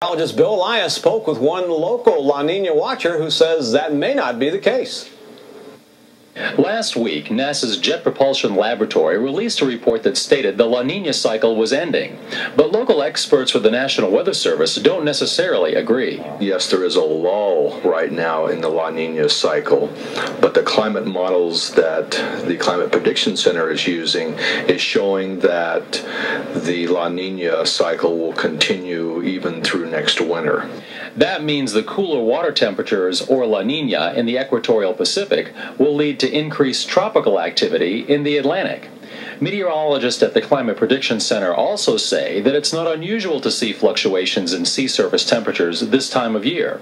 Meteorologist Bill Elias spoke with one local La Nina watcher who says that may not be the case. Last week, NASA's Jet Propulsion Laboratory released a report that stated the La Nina cycle was ending. But local experts with the National Weather Service don't necessarily agree. Yes, there is a lull right now in the La Nina cycle, but the climate models that the Climate Prediction Center is using is showing that the La Nina cycle will continue even through next winter. That means the cooler water temperatures, or La Nina, in the equatorial Pacific will lead to increased tropical activity in the Atlantic. Meteorologists at the Climate Prediction Center also say that it's not unusual to see fluctuations in sea surface temperatures this time of year.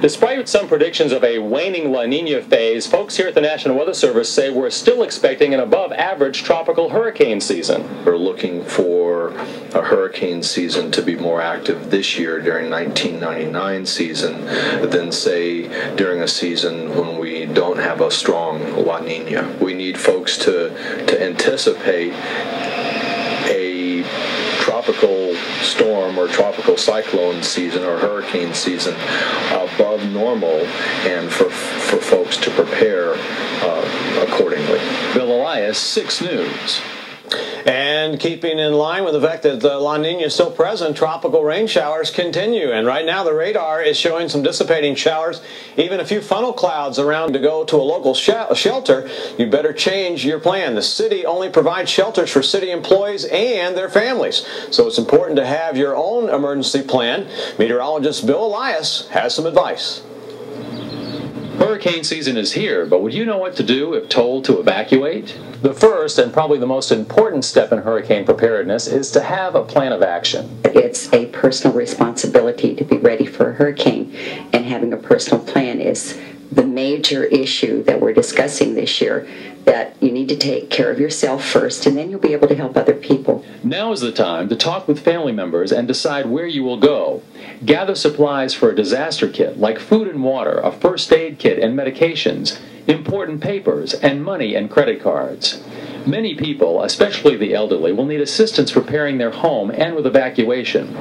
Despite some predictions of a waning La Nina phase, folks here at the National Weather Service say we're still expecting an above-average tropical hurricane season. We're looking for a hurricane season to be more active this year during 1999 season than, say, during a season when we don't have a strong La Nina. We need folks to anticipate a tropical storm or tropical cyclone season or hurricane season above normal, and for folks to prepare accordingly. Bill Elias, 6 News. And keeping in line with the fact that the La Nina is still present, tropical rain showers continue. And right now the radar is showing some dissipating showers, even a few funnel clouds around. To go to a local shelter, you better change your plan. The city only provides shelters for city employees and their families. So it's important to have your own emergency plan. Meteorologist Bill Elias has some advice. Hurricane season is here, but would you know what to do if told to evacuate? The first and probably the most important step in hurricane preparedness is to have a plan of action. It's a personal responsibility to be ready for a hurricane, and having a personal plan is the major issue that we're discussing this year, that you need to take care of yourself first, and then you'll be able to help other people. Now is the time to talk with family members and decide where you will go. Gather supplies for a disaster kit like food and water, a first aid kit and medications, important papers, and money and credit cards. Many people, especially the elderly, will need assistance preparing their home and with evacuation.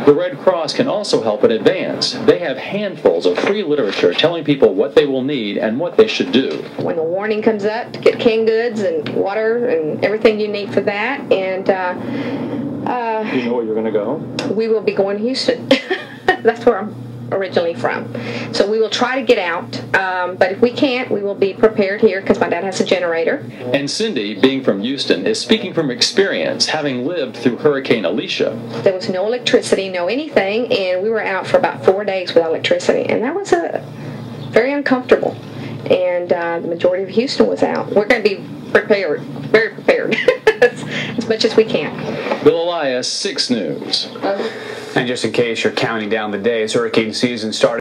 The Red Cross can also help in advance. They have handfuls of free literature telling people what they will need and what they should do. When a warning comes up, to get canned goods and water and everything you need for that. And you know where you're going to go? We will be going to Houston. That's where I'm originally from. So we will try to get out, but if we can't, we will be prepared here because my dad has a generator. And Cindy, being from Houston, is speaking from experience, having lived through Hurricane Alicia. There was no electricity, no anything, and we were out for about 4 days without electricity, and that was very uncomfortable. And the majority of Houston was out. We're going to be prepared, very prepared, as much as we can. Bill Elias, 6 News. And just in case you're counting down the days, hurricane season started.